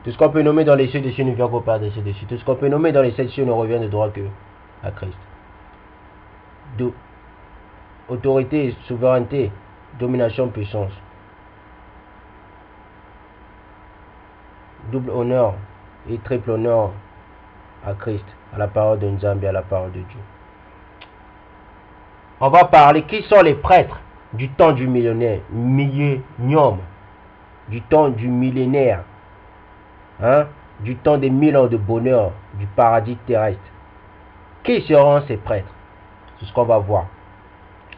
Tout ce qu'on peut nommer dans les cieux dessus ne vient qu'au Père des cieux dessus. Tout ce qu'on peut nommer dans les sept cieux ne revient de droit que à Christ. Autorité, souveraineté, domination, puissance. Double honneur et triple honneur à Christ, à la parole de Nzambi, à la parole de Dieu. On va parler qui sont les prêtres du temps du millénium, du temps du millénaire, hein, du temps des 1000 ans de bonheur, du paradis terrestre. Qui seront ces prêtres? C'est ce qu'on va voir.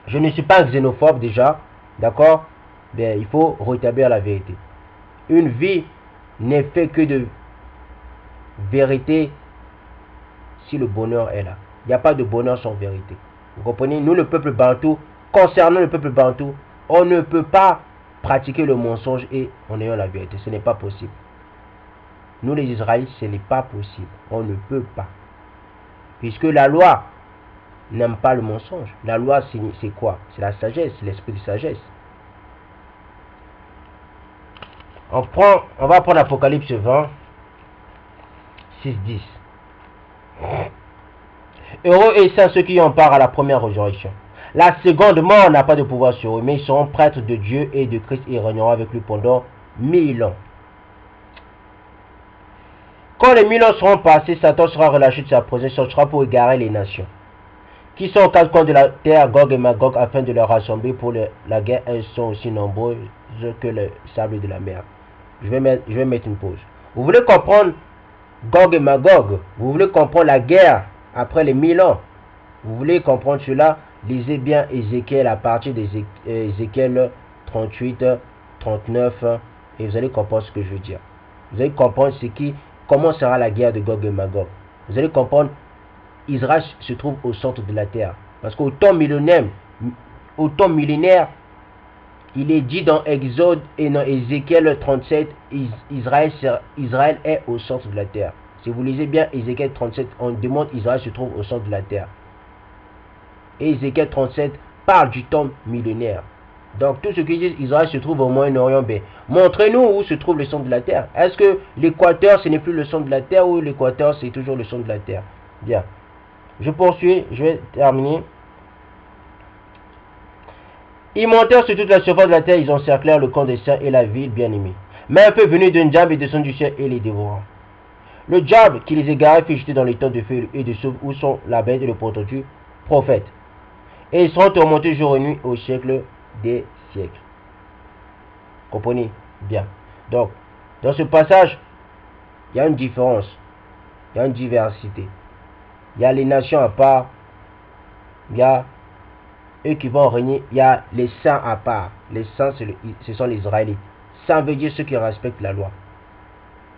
Je ne suis pas xénophobe déjà, d'accord? Mais il faut rétablir la vérité. Une vie n'est fait que de vérité si le bonheur est là. Il n'y a pas de bonheur sans vérité. Vous comprenez? Nous, le peuple bantou, concernant le peuple bantou, on ne peut pas pratiquer le mensonge et en ayant la vérité. Ce n'est pas possible. Nous, les Israélites, ce n'est pas possible. On ne peut pas. Puisque la loi n'aime pas le mensonge. La loi, c'est quoi? C'est la sagesse, c'est l'esprit de sagesse. On va prendre Apocalypse 20, 6, 10. Heureux et saints ceux qui ont part à la première résurrection. La seconde mort n'a pas de pouvoir sur eux, mais ils seront prêtres de Dieu et de Christ et régneront avec lui pendant 1000 ans. Quand les 1000 ans seront passés, Satan sera relâché de sa présence, sortira pour égarer les nations, qui sont aux quatre coins de la terre, Gog et Magog, afin de les rassembler pour la guerre. Elles sont aussi nombreuses que le sable de la mer. Je vais mettre une pause. Vous voulez comprendre Gog et Magog? Vous voulez comprendre la guerre après les 1000 ans? Vous voulez comprendre cela? Lisez bien Ézéchiel à partir d'Ézéchiel 38, 39 et vous allez comprendre ce que je veux dire. Vous allez comprendre comment sera la guerre de Gog et Magog. Vous allez comprendre, Israël se trouve au centre de la terre. Parce qu'au temps millénaire, il est dit dans Exode et dans Ézéchiel 37, Israël est au centre de la terre. Si vous lisez bien Ézéchiel 37, on demande Israël se trouve au centre de la terre. Et Ézéchiel 37 parle du temps millénaire. Donc tout ce qui dit Israël se trouve au Moyen-Orient, montrez-nous où se trouve le centre de la terre. Est-ce que l'équateur ce n'est plus le centre de la terre ou l'équateur c'est toujours le centre de la terre? Bien. Je poursuis, je vais terminer. Ils montèrent sur toute la surface de la terre, ils encerclèrent le camp des saints et la ville bien-aimée. Mais un peu venu d'un diable et descend du ciel et les dévora. Le diable qui les égarait fut jeté dans les temps de feu et de souffle où sont la bête et le prototype prophète. Et ils seront tourmentés jour et nuit au siècle des siècles. Comprenez bien. Donc, dans ce passage, il y a une différence. Il y a une diversité. Il y a les nations à part. Il y a eux qui vont régner. Il y a les saints à part. Les saints, ce sont les Israélites. Saint veut dire ceux qui respectent la loi.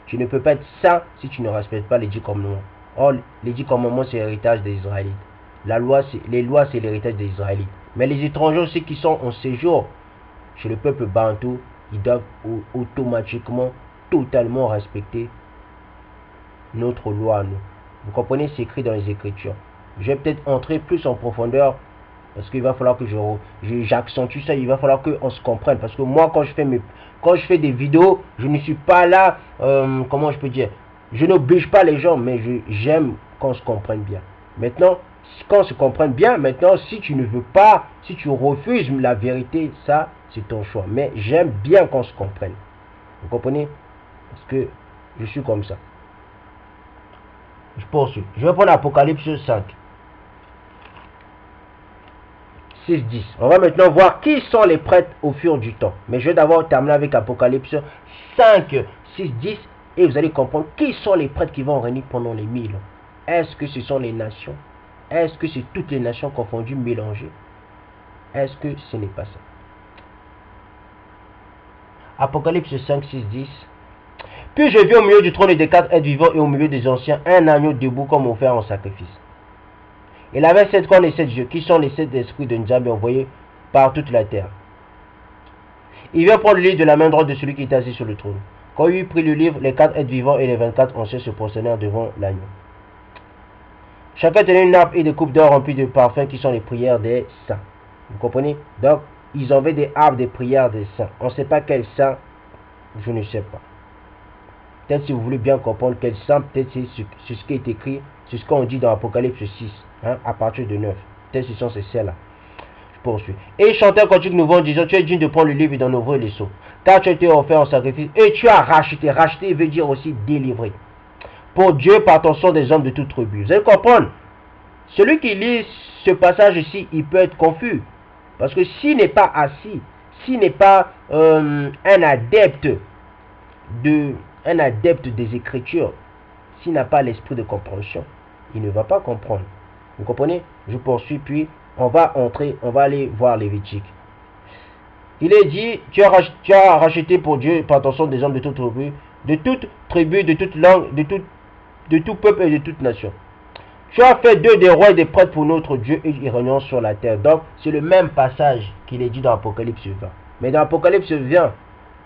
Tu ne peux pas être saint si tu ne respectes pas les 10 commandements. Or, les 10 commandements, c'est l'héritage des Israélites. Les lois, c'est l'héritage des Israélites. Mais les étrangers aussi qui sont en séjour chez le peuple bantou, ils doivent automatiquement, totalement respecter notre loi à nous. Vous comprenez, c'est écrit dans les Écritures. Je vais peut-être entrer plus en profondeur parce qu'il va falloir que j'accentue ça. Il va falloir qu'on se comprenne. Parce que moi, quand je fais des vidéos, je ne suis pas là, comment je peux dire, je n'oblige pas les gens, mais j'aime qu'on se comprenne bien. Maintenant, quand on se comprenne bien, maintenant, si tu ne veux pas, si tu refuses la vérité, ça, c'est ton choix. Mais j'aime bien qu'on se comprenne. Vous comprenez? Parce que je suis comme ça. Je poursuis. Je vais prendre Apocalypse 5. 6, 10. On va maintenant voir qui sont les prêtres au fur du temps. Mais je vais d'abord terminer avec Apocalypse 5, 6, 10. Et vous allez comprendre qui sont les prêtres qui vont régner pendant les 1000 ans. Est-ce que ce sont les nations? Est-ce que c'est toutes les nations confondues, mélangées? Est-ce que ce n'est pas ça? Apocalypse 5, 6, 10. Puis je vis au milieu du trône et des 4 êtres vivants et au milieu des anciens un agneau debout comme offert en sacrifice. Il avait 7 cornes et 7 yeux, qui sont les 7 esprits de Nzambi envoyés par toute la terre. Il vient prendre le livre de la main droite de celui qui est assis sur le trône. Quand il eut pris le livre, les 4 êtres vivants et les 24 anciens se prosternèrent devant l'agneau. Chacun tenait une nappe et des coupes d'or remplies de parfums qui sont les prières des saints. Vous comprenez? Donc, ils avaient des arbres des prières des saints. On ne sait pas quel saint, je ne sais pas. Peut-être si vous voulez bien comprendre quel simple, peut-être c'est ce qui est écrit, c'est ce qu'on dit dans Apocalypse 6, hein, à partir de 9. Peut-être ce sont ces celles-là. Je poursuis. Et ils chantèrent continue nouveau en disant, tu es digne de prendre le livre et d'en ouvrir les sceaux, car tu as été offert en sacrifice, et tu as racheté. Racheter veut dire aussi délivrer. Pour Dieu par ton sang des hommes de toute tribu. Vous allez comprendre. Celui qui lit ce passage ici, il peut être confus. Parce que s'il n'est pas assis, s'il n'est pas un adepte des Écritures, s'il n'a pas l'esprit de compréhension, il ne va pas comprendre. Vous comprenez? Je poursuis, puis on va aller voir Lévitique. Il est dit, tu as racheté pour Dieu par ton sang des hommes de toute tribu, de toute langue, de tout peuple et de toute nation. Tu as fait d'eux des rois et des prêtres pour notre Dieu et ils régnent sur la terre. Donc, c'est le même passage qu'il est dit dans Apocalypse 20. Mais dans Apocalypse 20,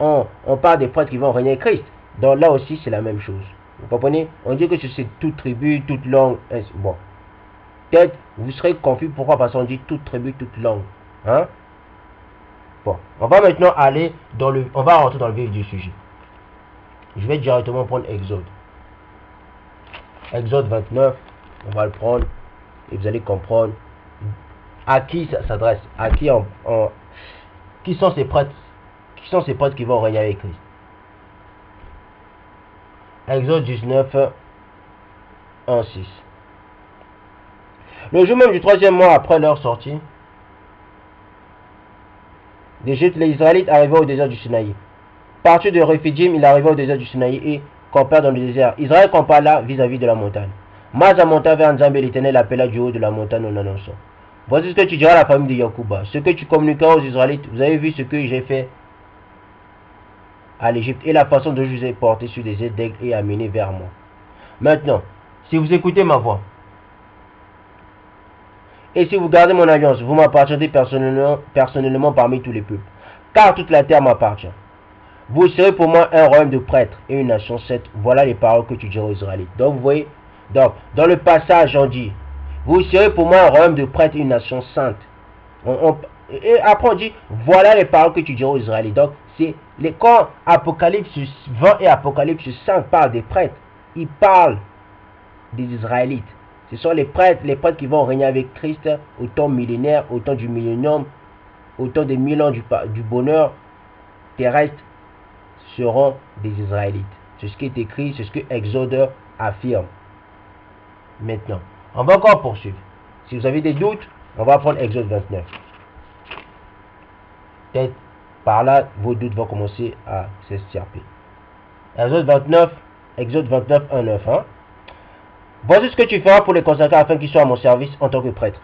on parle des prêtres qui vont régner Christ. Donc là aussi, c'est la même chose. Vous comprenez? On dit que c'est toute tribu, toute langue. Bon. Peut-être vous serez confus. Pourquoi? Parce qu'on dit toute tribu, toute langue. Hein? Bon. On va maintenant aller on va rentrer dans le vif du sujet. Je vais directement prendre Exode. Exode 29. On va le prendre et vous allez comprendre à qui ça s'adresse, à qui qui sont ces prêtres, qui vont régner avec Christ. Exode 19, 1, 6. Le jour même du 3e mois après leur sortie d'Égypte, les Israélites arrivaient au désert du Sinaï. Partis de Rephidim, il arriva au désert du Sinaï et campèrent dans le désert. Israël campa là vis-à-vis de la montagne. Masa monta vers Nzambe, l'Éternel appela du haut de la montagne en annonçant. Voici ce que tu diras à la famille de Yacouba, ce que tu communiqueras aux Israélites. Vous avez vu ce que j'ai fait à l'Égypte et la façon dont je vous ai porté sur des ailes d'aigle et amené vers moi. Maintenant, si vous écoutez ma voix et si vous gardez mon alliance, vous m'appartiendrez personnellement parmi tous les peuples, car toute la terre m'appartient. Vous serez pour moi un royaume de prêtres et une nation sainte. Voilà les paroles que tu diras aux Israélites. Donc vous voyez, dans le passage on dit, vous serez pour moi un royaume de prêtres et une nation sainte. Et après on dit, voilà les paroles que tu diras aux Israélites. Donc quand Apocalypse 20 et Apocalypse 5 parlent des prêtres, ils parlent des Israélites. Ce sont les prêtres qui vont régner avec Christ au temps millénaire, au temps du millénium, au temps des 1000 ans du bonheur terrestre, seront des Israélites. C'est ce qui est écrit, c'est ce que Exode affirme. Maintenant, on va encore poursuivre. Si vous avez des doutes, on va prendre Exode 29. Peut-être par là, vos doutes vont commencer à s'estirper. Exode 29, 1, 9. Hein? Voici ce que tu feras pour les consacrer afin qu'ils soient à mon service en tant que prêtre.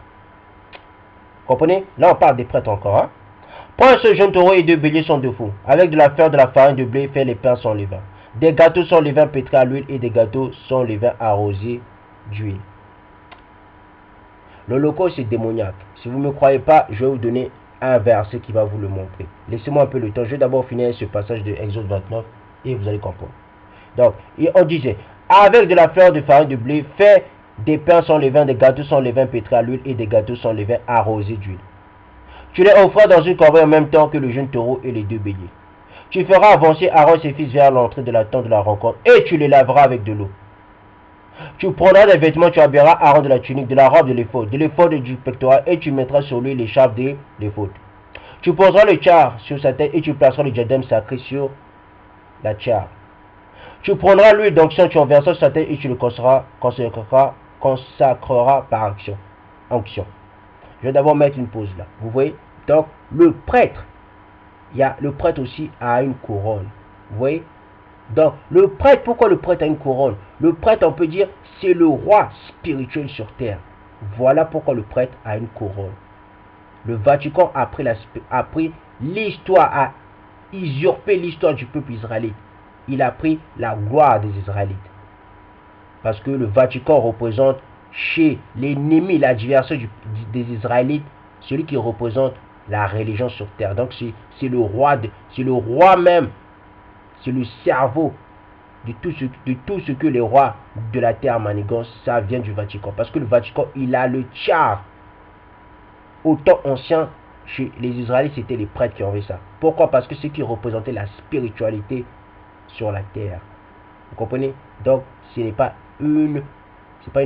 Comprenez? Là, on parle des prêtres encore. Hein? Prends ce jeune taureau et 2 béliers sans défaut. Avec de la fleur, de la farine de blé, fais les pains sans levain. Des gâteaux sans levain pétrés à l'huile et des gâteaux sans levain arrosés d'huile. L'holocauste est démoniaque. Si vous ne me croyez pas, je vais vous donner un verset qui va vous le montrer. Laissez-moi un peu le temps. Je vais d'abord finir ce passage de Exode 29 et vous allez comprendre. Donc, on disait, avec de la fleur de farine de blé, fais des pains sans levain, des gâteaux sans levain pétrés à l'huile et des gâteaux sans levain arrosés d'huile. Tu les offras dans une corbeille en même temps que le jeune taureau et les 2 béliers. Tu feras avancer Aaron et ses fils vers l'entrée de la tente de la rencontre et tu les laveras avec de l'eau. Tu prendras des vêtements, tu habillerras Aaron de la tunique, de la robe de l'éphod et du pectoral et tu mettras sur lui l'écharpe de l'éphod. Tu poseras le tchar sur sa tête et tu placeras le diadème sacré sur la tchar. Tu prendras l'huile d'onction, tu en verseras sur sa tête et tu le consacreras par onction. Je vais d'abord mettre une pause là. Vous voyez? Donc, le prêtre aussi a une couronne. Vous voyez? Donc, le prêtre, pourquoi le prêtre a une couronne? Le prêtre, on peut dire, c'est le roi spirituel sur terre. Voilà pourquoi le prêtre a une couronne. Le Vatican a pris l'histoire, a usurpé l'histoire du peuple israélite. Il a pris la gloire des Israélites. Parce que le Vatican représente chez l'ennemi, l'adversaire des Israélites, celui qui représente la religion sur terre. Donc c'est le roi même, c'est le cerveau de tout ce que les rois de la terre manigancent. Ça vient du Vatican. Parce que le Vatican, il a le tchar. Au temps ancien, chez les Israélites, c'était les prêtres qui avaient ça. Pourquoi? Parce que c'est qui représentait la spiritualité sur la terre. Vous comprenez? Donc, ce n'est pas une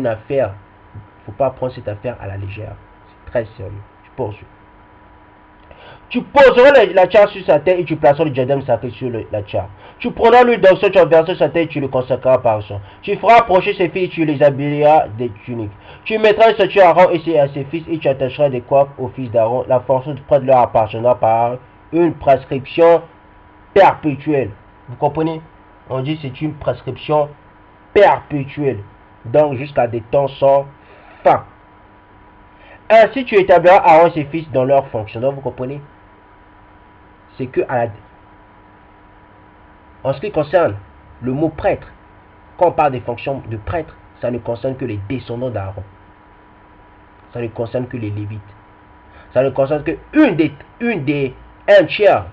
affaire. Il ne faut pas prendre cette affaire à la légère. C'est très sérieux. Je poursuis. Tu poseras la tchar sur sa tête et tu placeras le diadème sacré sur la tchar. Tu prendras l'huile d'onction, tu en verseras sur sa tête et tu le consacreras par son. Tu feras approcher ses filles et tu les habilleras des tuniques. Tu mettras une statue à Aaron et à ses fils et tu attacheras des coiffes aux fils d'Aaron. La fonction de prêtre leur appartiendra par une prescription perpétuelle. Vous comprenez? On dit c'est une prescription perpétuelle. Donc jusqu'à des temps sans fin. Ainsi tu établiras Aaron et ses fils dans leur fonction. Donc vous comprenez? C'est que en ce qui concerne le mot prêtre, quand on parle des fonctions de prêtre, ça ne concerne que les descendants d'Aaron. Ça ne concerne que les Lévites. Ça ne concerne que un tiers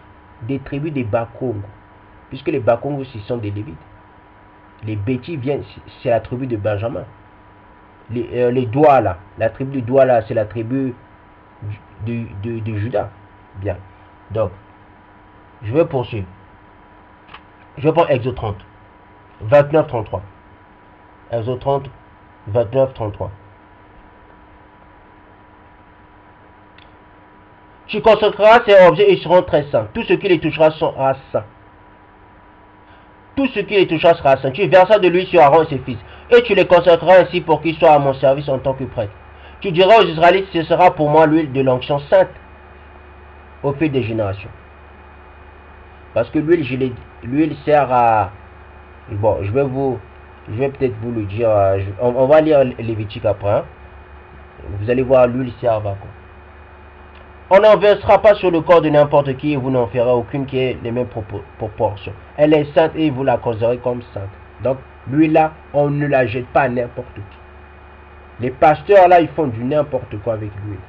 des tribus des Bakongo. Puisque les Bakongo, ce sont des Lévites. Les Bétis viennent, c'est la tribu de Benjamin. Les Douala, la tribu de Douala, c'est la tribu de Juda. Bien. Donc, je vais poursuivre. Je vais prendre Exode 30, 29-33. Exode 30, 29-33. Tu consacreras ces objets et ils seront très saints. Tout ce qui les touchera sera saint. Tout ce qui les touchera sera saint. Tu verseras de l'huile sur Aaron et ses fils. Et tu les consacreras ainsi pour qu'ils soient à mon service en tant que prêtre. Tu diras aux Israélites, ce sera pour moi l'huile de l'onction sainte au fil des générations. Parce que l'huile sert à... Bon, je vais peut-être vous le dire. On va lire Lévitique après. Hein. Vous allez voir, l'huile sert à quoi. On n'en versera pas sur le corps de n'importe qui et vous n'en ferez aucune qui ait les mêmes proportions. Elle est sainte et vous la considérez comme sainte. Donc, l'huile là, on ne la jette pas à n'importe qui. Les pasteurs là, ils font du n'importe quoi avec l'huile.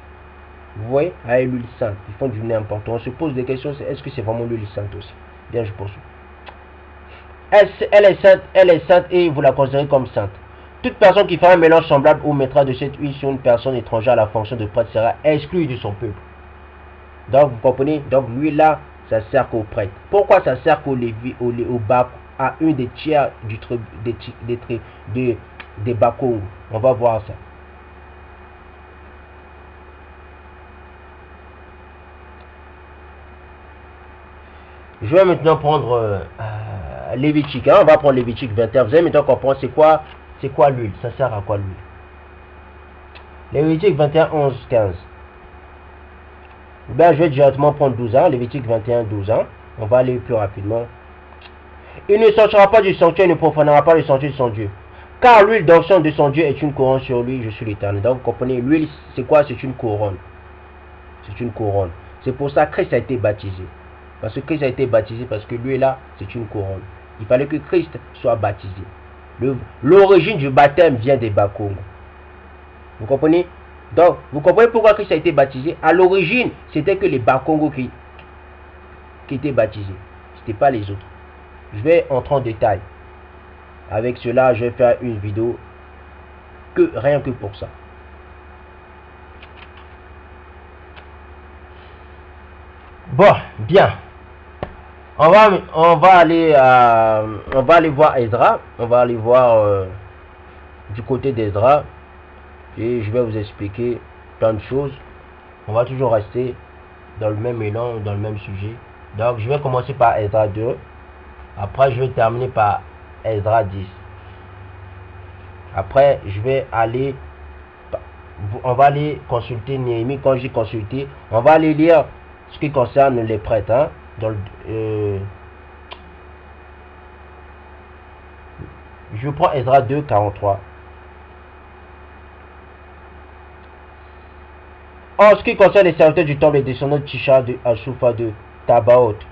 Vous voyez, avec l'huile sainte, ils font du n'importe quoi. On se pose des questions, est-ce que c'est vraiment l'huile sainte aussi? Bien, je poursuis. Elle est sainte et vous la considérez comme sainte. Toute personne qui fera un mélange semblable ou mettra de cette huile sur une personne étrangère à la fonction de prêtre sera exclue de son peuple. Donc, vous comprenez? Donc, l'huile là, ça sert qu'aux prêtres. Pourquoi ça sert qu'aux Lévites, au Bak, à une des tiers des Bakongo? On va voir ça. Je vais maintenant prendre Lévitique. Hein? On va prendre Lévitique 21. Vous allez maintenant comprendre c'est quoi l'huile. Ça sert à quoi l'huile? Lévitique 21, 11, 15. Ben, je vais directement prendre 12 ans. Lévitique 21, 12 ans. On va aller plus rapidement. Il ne sortira pas du sanctuaire, il ne profanera pas le sanctuaire de son Dieu. Car l'huile d'onction de son Dieu est une couronne sur lui, je suis l'Éternel. Donc vous comprenez, l'huile c'est quoi? C'est une couronne. C'est une couronne. C'est pour ça que Christ a été baptisé. Parce que Christ a été baptisé parce que lui là, c'est une couronne. Il fallait que Christ soit baptisé. L'origine du baptême vient des Bakongo. Vous comprenez? Donc, vous comprenez pourquoi Christ a été baptisé? À l'origine, c'était que les Bakongo qui étaient baptisés. Ce n'était pas les autres. Je vais entrer en détail. Avec cela, je vais faire une vidéo rien que pour ça. Bon, bien. On va aller voir Esdra. On va aller voir du côté d'Esdra. Et je vais vous expliquer plein de choses. On va toujours rester dans le même élan, dans le même sujet. Donc, je vais commencer par Esdra 2. Après, je vais terminer par Esdra 10. Après, on va aller consulter Néhémie. Quand j'ai consulté, on va aller lire ce qui concerne les prêtres. Hein, je prends Esdra 2, 43. En ce qui concerne les serviteurs du temple, les descendants de Tisha, de Ashufa, de Tabaoth.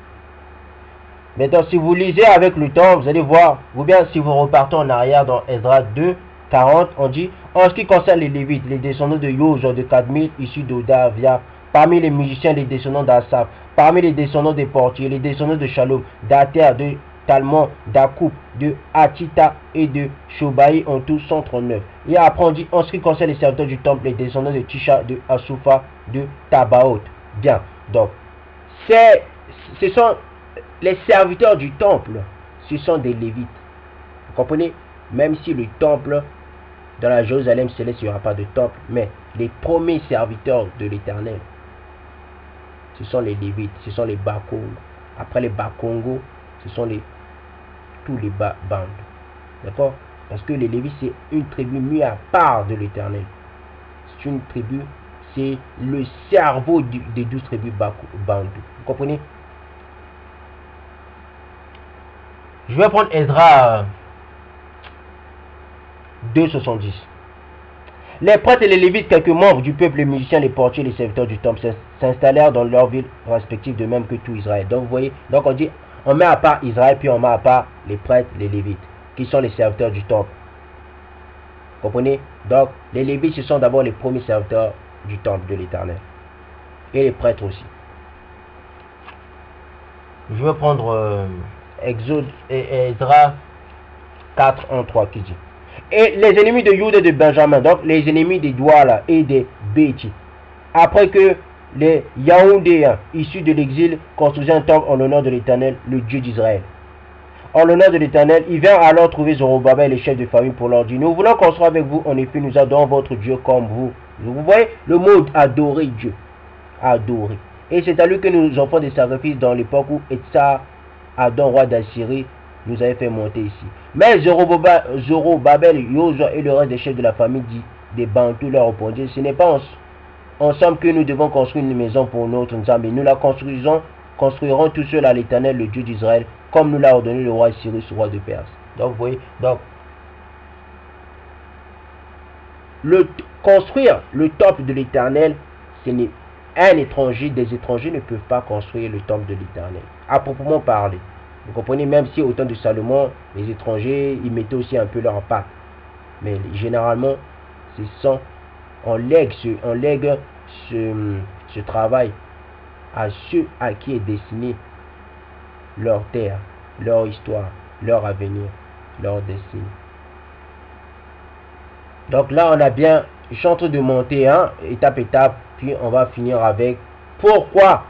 Maintenant, si vous lisez avec le temps, vous allez voir, ou bien si vous repartez en arrière dans Esdra 2, 40, on dit, en ce qui concerne les Lévites, les descendants de Yoj, de Kadmil, issus d'Odavia, parmi les musiciens, les descendants d'Asaph, parmi les descendants des portiers, les descendants de Shalom, d'Ater, de Talmon, d'Akoub, de Hatita et de Shobaï, en tout 139. Et après on dit, en ce qui concerne les serviteurs du temple, les descendants de Tisha, de Asufa, de Tabaoth. Bien, donc, ce sont les serviteurs du temple, ce sont des Lévites. Comprenez? Même si le temple, dans la Jérusalem céleste, il n'y aura pas de temple, mais les premiers serviteurs de l'Éternel, ce sont les Lévites, ce sont les Bakongos. Après les Bakongos, ce sont tous les bandes. D'accord? Parce que les Lévites, c'est une tribu mise à part de l'Éternel. C'est une tribu, c'est le cerveau des 12 tribus Bantou. Vous comprenez? Je vais prendre Ezra 2,70. Les prêtres et les Lévites, quelques membres du peuple, les musiciens, les portiers, les serviteurs du temple, s'installèrent dans leurs villes respectives, de même que tout Israël. Donc vous voyez, donc on dit, on met à part Israël, puis on met à part les prêtres, les Lévites, qui sont les serviteurs du temple. Vous comprenez? Donc les Lévites, ce sont d'abord les premiers serviteurs du temple de l'Éternel. Et les prêtres aussi. Je vais prendre Exode et Ezra 4, 1, 3 qui dit. Et les ennemis de Juda et de Benjamin, donc les ennemis des Douala et des Béti, après que les Yaoundéens issus de l'exil construisaient un temple en l'honneur de l'Éternel, le Dieu d'Israël. En l'honneur de l'Éternel, ils vinrent alors trouver Zorobabel et les chefs de famille pour leur dire, nous voulons construire avec vous, en effet, nous adorons votre Dieu comme vous. Vous voyez le mot adorer Dieu. Adorer. Et c'est à lui que nous offrons des sacrifices dans l'époque où Etsar, Adon, roi d'Assyrie, nous avait fait monter ici. Mais Zorobabel, Yosua et le reste des chefs de la famille des Bantous leur répondirent, ce n'est pas ensemble que nous devons construire une maison pour notre Nzambe. Nous la construirons tout seul à l'Éternel, le Dieu d'Israël, comme nous l'a ordonné le roi Cyrus, roi de Perse. Donc vous voyez, donc construire le temple de l'Éternel, ce n'est un étranger, des étrangers ne peuvent pas construire le temple de l'Éternel, à proprement parler. Vous comprenez, même si au temps de Salomon, les étrangers, ils mettaient aussi un peu leur patte. Mais généralement, on lègue ce travail à ceux à qui est destiné leur terre, leur histoire, leur avenir, leur destinée. Donc là, on a bien, je suis en train de monter, hein, étape étape, puis on va finir avec pourquoi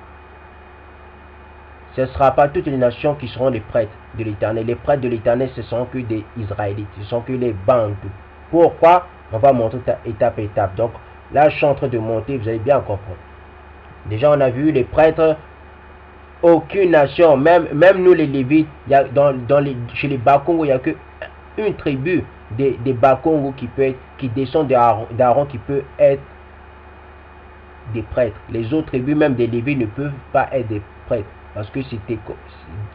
ce ne sera pas toutes les nations qui seront les prêtres de l'Éternel. Les prêtres de l'Éternel, ce ne sont que des Israélites, ce ne sont que les Bantous. Pourquoi? On va montrer étape étape. Donc là, je suis en train de monter, vous allez bien comprendre. Déjà, on a vu les prêtres, aucune nation, même nous les Lévites, il y a chez les Bakongos, il n'y a qu'une tribu des Bakongos qui descend d'Aaron, qui peut être des prêtres. Les autres tribus, même des Lévites, ne peuvent pas être des prêtres. Parce que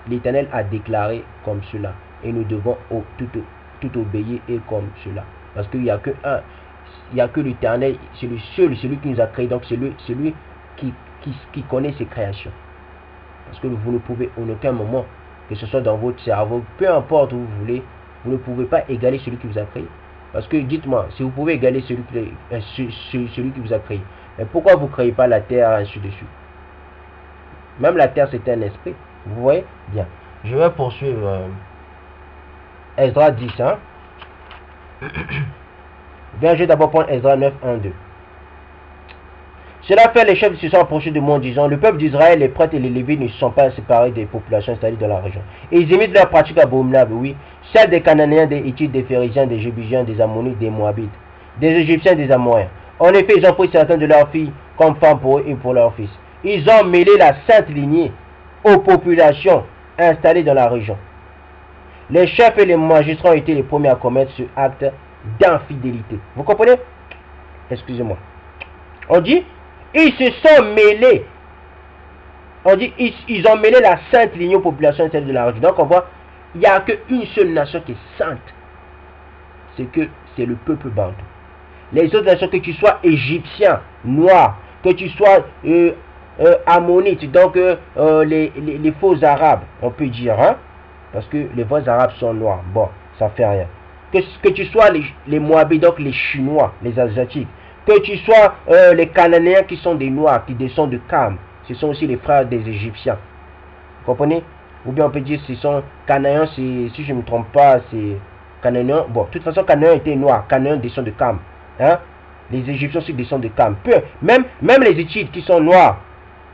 l'Éternel a déclaré comme cela. Et nous devons tout obéir et comme cela. Parce qu'il n'y a que l'Éternel, c'est le seul, celui qui nous a créés. Donc c'est celui qui connaît ses créations. Parce que vous ne pouvez en aucun moment, que ce soit dans votre cerveau, peu importe où vous voulez, vous ne pouvez pas égaler celui qui vous a créé. Parce que dites-moi, si vous pouvez égaler celui qui vous a créé, mais pourquoi vous ne créez pas la terre ainsi de suite? Même la terre, c'est un esprit. Vous voyez? Bien. Je vais poursuivre. Ezra 10. Hein? Bien, je vais d'abord prendre Ezra 9, 1, 2. Cela fait, les chefs se sont approchés de moi en disant, le peuple d'Israël, les prêtres et les Lévites ne sont pas séparés des populations installées dans la région. Et ils imitent leurs pratiques abominables, oui. Celles des Cananéens, des Hittites, des Phérésiens, des Jébusiens, des Ammonites, des Moabites, des Égyptiens, des Amoréens. En effet, ils ont pris certains de leurs filles comme femmes pour eux et pour leurs fils. Ils ont mêlé la sainte lignée aux populations installées dans la région. Les chefs et les magistrats ont été les premiers à commettre ce acte d'infidélité. Vous comprenez? Excusez-moi. On dit, ils se sont mêlés. On dit, ils ont mêlé la sainte lignée aux populations installées dans la région. Donc on voit, il n'y a qu'une seule nation qui est sainte. C'est le peuple bantou. Les autres nations, que tu sois égyptien, noir, que tu sois ammonites, donc les faux arabes, on peut dire, hein, parce que les faux arabes sont noirs, bon, ça fait rien. Que tu sois les moabites, donc les chinois, les asiatiques, que tu sois les cananéens qui sont des noirs, qui descendent de Cam, ce sont aussi les frères des égyptiens, vous comprenez? Ou bien on peut dire ce sont cananéens, si je ne me trompe pas, c'est cananéens, bon, de toute façon cananéens étaient noirs, cananéens descendent de Cam, hein, les égyptiens aussi descendent de Cam, même les Hittites qui sont noirs,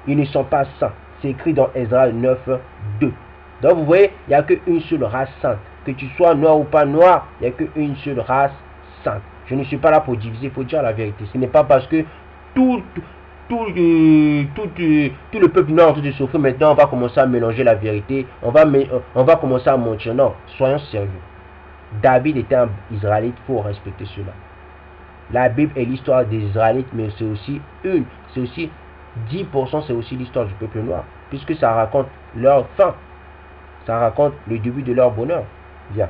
ils ne sont pas saints. C'est écrit dans Ezra 9, 2. Donc vous voyez, il n'y a qu'une seule race sainte. Que tu sois noir ou pas noir, il n'y a qu'une seule race sainte. Je ne suis pas là pour diviser, il faut dire la vérité. Ce n'est pas parce que tout le peuple noir est en train de souffrir. Maintenant, on va commencer à mélanger la vérité. On va commencer à mentir. Non, soyons sérieux. David était un Israélite, il faut respecter cela. La Bible est l'histoire des Israélites, mais c'est aussi 10%, c'est aussi l'histoire du peuple noir. Puisque ça raconte leur fin. Ça raconte le début de leur bonheur. Bien.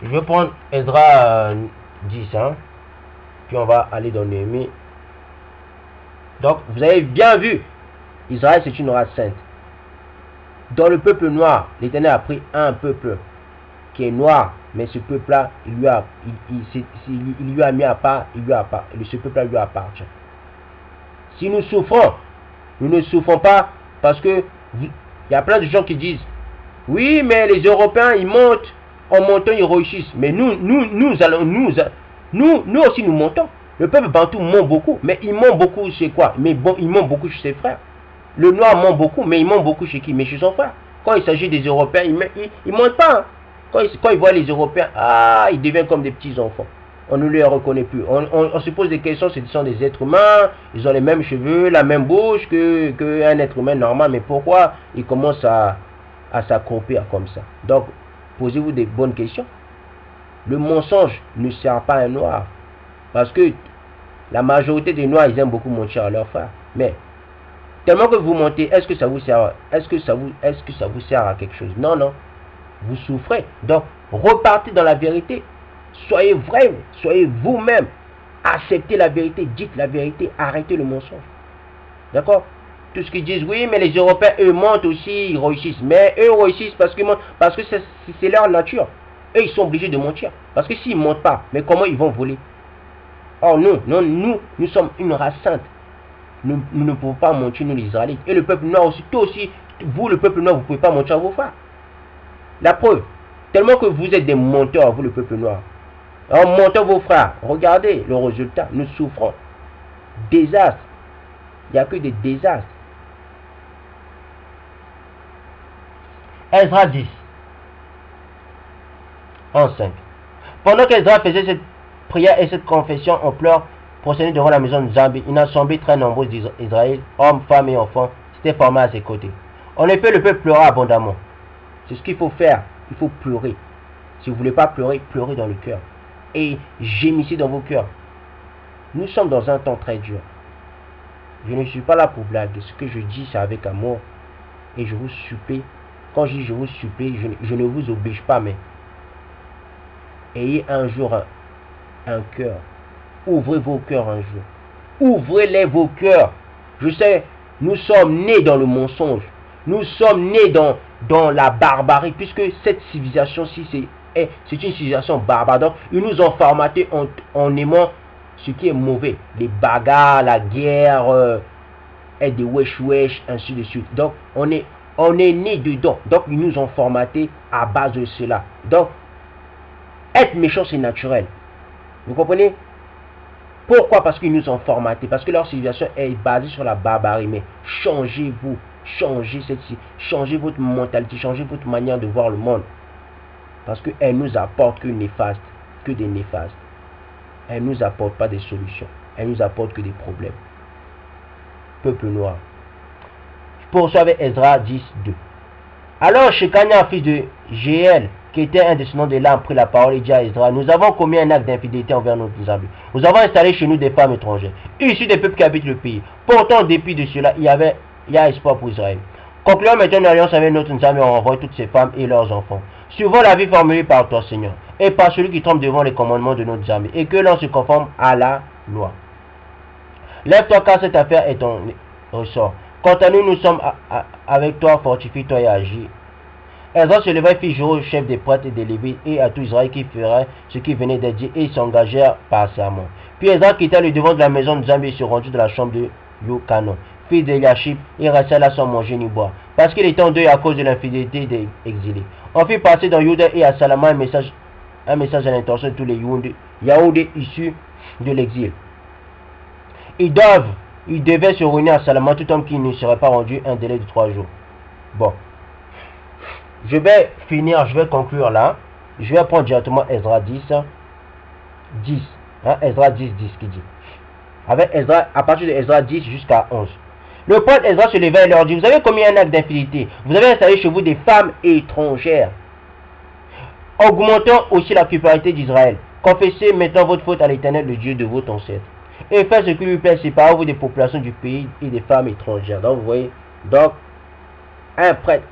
Je vais prendre Esdras 10, hein. Puis on va aller dans Néhémie. Donc, vous avez bien vu, Israël c'est une race sainte. Dans le peuple noir, l'Éternel a pris un peuple qui est noir, mais ce peuple-là, il lui a mis à part, ce peuple-là lui appartient. Si nous souffrons, nous ne souffrons pas parce que il y a plein de gens qui disent, oui, mais les Européens, ils montent, en montant, ils réussissent. Mais nous aussi, nous montons. Le peuple bantou ment beaucoup, mais il ment beaucoup chez quoi? Mais bon, il ment beaucoup chez ses frères. Le noir ment beaucoup, mais il ment beaucoup chez qui? Mais chez son frère. Quand il s'agit des Européens, ils ne mentent pas. Hein. Quand ils voient les Européens, ils deviennent comme des petits enfants. On ne les reconnaît plus. On se pose des questions, ce sont des êtres humains, ils ont les mêmes cheveux, la même bouche qu'un être humain normal. Mais pourquoi ils commencent à s'accroupir comme ça? Donc, posez-vous des bonnes questions. Le mensonge ne sert pas à un noir. Parce que la majorité des noirs, ils aiment beaucoup mentir à leurs frères. Mais, tellement que vous mentez, est-ce que ça vous sert à quelque chose? Non, non. Vous souffrez. Donc, repartez dans la vérité. Soyez vrai, soyez vous-même. Acceptez la vérité, dites la vérité, arrêtez le mensonge. D'accord? Tout ce qu'ils disent, oui, mais les Européens, eux, mentent aussi, ils réussissent. Mais eux réussissent parce que c'est leur nature. Eux, ils sont obligés de mentir. Parce que s'ils ne mentent pas, mais comment ils vont voler? Or, nous sommes une race sainte. Nous ne pouvons pas mentir, nous les Israélites. Et le peuple noir aussi, toi aussi, vous, le peuple noir, vous ne pouvez pas mentir à vos frères. La preuve, tellement que vous êtes des menteurs, vous, le peuple noir. En mentant vos frères, regardez le résultat, nous souffrons. Désastre. Il n'y a que des désastres. Esdras 10, 11-5. Pendant qu'Esdras faisait cette prière et cette confession en pleurs, procédé devant la maison de Zambi, une assemblée très nombreuse d'Israël, hommes, femmes et enfants, s'était formée à ses côtés. En effet, le peuple pleura abondamment. C'est ce qu'il faut faire. Il faut pleurer. Si vous ne voulez pas pleurer, pleurez dans le cœur. Et gémissez dans vos cœurs. Nous sommes dans un temps très dur. Je ne suis pas là pour blaguer. Ce que je dis, c'est avec amour. Et je vous supplie. Quand je dis je vous supplie, je ne vous oblige pas, mais ayez un jour un cœur. Ouvrez vos cœurs un jour. Ouvrez-les vos cœurs. Je sais, nous sommes nés dans le mensonge. Nous sommes nés dans la barbarie, puisque cette civilisation-ci, c'est une civilisation barbare. Donc, ils nous ont formatés en aimant ce qui est mauvais. Les bagarres, la guerre, et des wesh-wesh, ainsi de suite. Donc, on est nés dedans. Donc, ils nous ont formatés à base de cela. Donc, être méchant, c'est naturel. Vous comprenez? Pourquoi? Parce qu'ils nous ont formatés. Parce que leur civilisation est basée sur la barbarie. Mais changez-vous. Changez votre mentalité. Changez votre manière de voir le monde. Parce qu'elle nous apporte que des néfastes. Elle ne nous apporte pas des solutions. Elle nous apporte que des problèmes. Peuple noir. Poursuivez Esdras 10, 2. Alors Shekania, fils de Jéel, qui était un descendant de l'âme, prit la parole et dit à Esdras, nous avons commis un acte d'infidélité envers nos amis. Nous avons installé chez nous des femmes étrangères, issues des peuples qui habitent le pays. Pourtant, en dépit de cela, il y a espoir pour Israël. Concluons maintenant une alliance avec notre Nzambi et on renvoie toutes ces femmes et leurs enfants. Suivons la vie formulée par toi, Seigneur, et par celui qui trempe devant les commandements de notre Nzambi, et que l'on se conforme à la loi. Lève-toi car cette affaire est ton ressort. Quant à nous, nous sommes avec toi, fortifie-toi et agis. Esdras se leva et fit jurer au chef des prêtres et des Lévites et à tout Israël qui ferait ce qui venait d'être dit, et ils s'engagèrent par serment. Puis Esdras quitta le devant de la maison de Nzambi et se rendit dans la chambre de Yochanan, fils d'Eliashib, et resta là sans manger ni boire, parce qu'il était en deuil à cause de l'infidélité des exilés. On fit passer dans Juda et à Salama un message à l'intention de tous les Yaoundés issus de l'exil. Ils devaient se réunir à Salama, tout homme qui ne serait pas rendu un délai de 3 jours. Bon. Je vais finir, je vais conclure là. Je vais prendre directement Esdras 10. 10. Hein, Esdras 10, 10 qui dit. Avec Esdras, à partir de Esdras 10 jusqu'à 11. Le prophète Esdras se leva et leur dit, vous avez commis un acte d'infidélité. Vous avez installé chez vous des femmes étrangères. Augmentons aussi la culpabilité d'Israël. Confessez maintenant votre faute à l'Éternel, le Dieu de votre ancêtre. Et faites ce qui lui plaît, séparez-vous des populations du pays et des femmes étrangères. Donc vous voyez, donc un prêtre,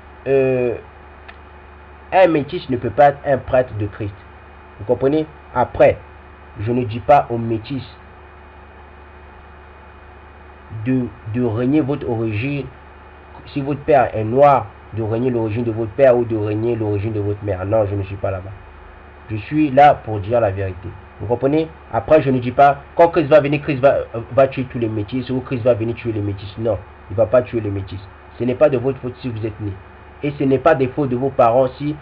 un métis ne peut pas être un prêtre de Christ. Vous comprenez? Après, je ne dis pas aux métis de régner votre origine. Si votre père est noir, de régner l'origine de votre père ou de régner l'origine de votre mère. Non, je ne suis pas là-bas. Je suis là pour dire la vérité. Vous comprenez? Après, je ne dis pas, quand Christ va venir, Christ va tuer tous les métis, ou Christ va venir tuer les métis. Non, il ne va pas tuer les métis. Ce n'est pas de votre faute si vous êtes né. Et ce n'est pas des fautes de vos parents si